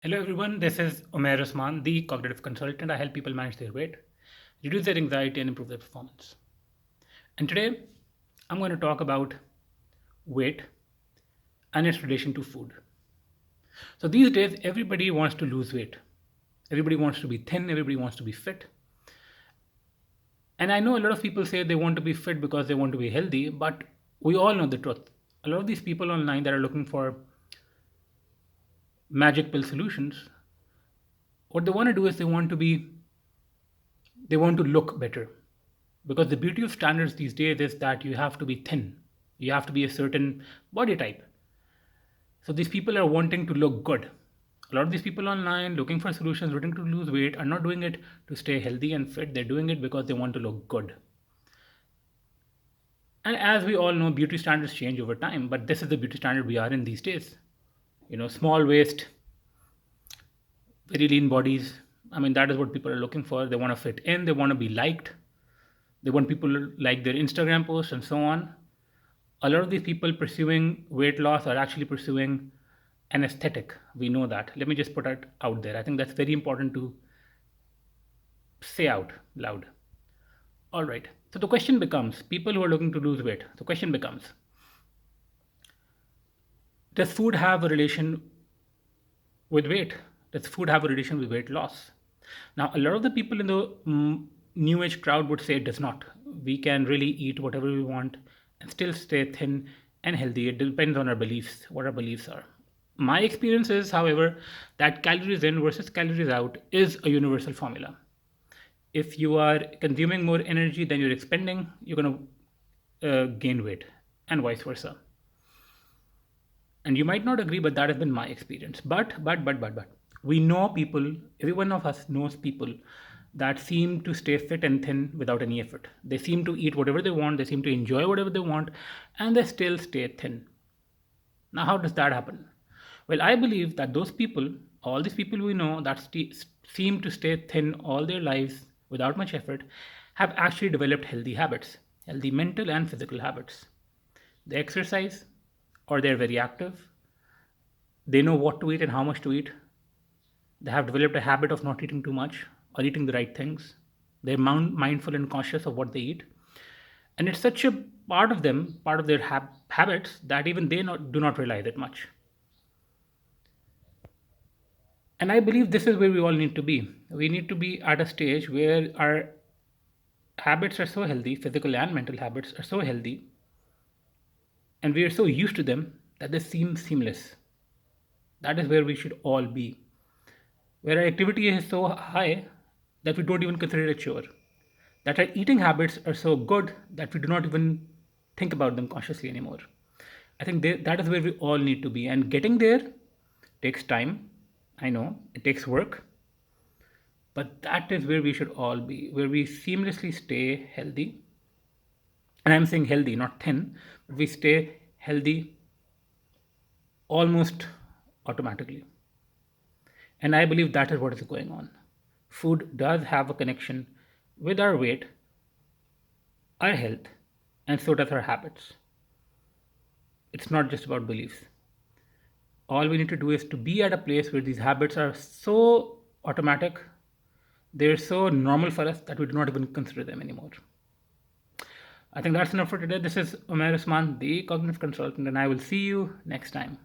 Hello everyone, this is Umair Usman, the cognitive consultant. I help people manage their weight, reduce their anxiety, and improve their performance. And today, I'm going to talk about weight and its relation to food. So these days, everybody wants to lose weight. Everybody wants to be thin, everybody wants to be fit. And I know a lot of people say they want to be fit because they want to be healthy, but we all know the truth. A lot of these people online that are looking for magic pill solutions, what they want to do is they want to look better, because the beauty of standards these days is that you have to be thin, you have to be a certain body type. So these people are wanting to look good. A lot of these people online looking for solutions, looking to lose weight, are not doing it to stay healthy and fit. They're doing it because they want to look good. And as we all know, beauty standards change over time, but this is the beauty standard we are in these days. Small waist, very lean bodies. I mean, that is what people are looking for. They want to fit in, they want to be liked, they want people to like their Instagram posts and so on. A lot of these people pursuing weight loss are actually pursuing an aesthetic. We know that. Let me just put it out there. I think that's very important to say out loud. All right. So the question becomes, people who are looking to lose weight, the question becomes, does food have a relation with weight? Does food have a relation with weight loss? Now, a lot of the people in the new age crowd would say it does not. We can really eat whatever we want and still stay thin and healthy. It depends on our beliefs, what our beliefs are. My experience is, however, that calories in versus calories out is a universal formula. If you are consuming more energy than you're expending, you're going to gain weight, and vice versa. And you might not agree, but that has been my experience. But we know people, every one of us knows people that seem to stay fit and thin without any effort. They seem to eat whatever they want, they seem to enjoy whatever they want, and they still stay thin. Now, how does that happen? Well, I believe that those people, all these people we know that seem to stay thin all their lives without much effort, have actually developed healthy habits, healthy mental and physical habits. They exercise, or they're very active. They know what to eat and how much to eat. They have developed a habit of not eating too much or eating the right things. They're mindful and conscious of what they eat. And it's such a part of them, part of their habits, that even they do not realize it much. And I believe this is where we all need to be. We need to be at a stage where our habits are so healthy, physical and mental habits are so healthy, and we are so used to them that they seem seamless. That is where we should all be. Where our activity is so high that we don't even consider it a chore. That our eating habits are so good that we do not even think about them consciously anymore. I think that is where we all need to be. And getting there takes time. I know it takes work. But that is where we should all be, where we seamlessly stay healthy. And I'm saying healthy, not thin, but we stay healthy almost automatically. And I believe that is what is going on. Food does have a connection with our weight, our health, and so does our habits. It's not just about beliefs. All we need to do is to be at a place where these habits are so automatic, they're so normal for us that we do not even consider them anymore. I think that's enough for today. This is Umair Usman, the cognitive consultant, and I will see you next time.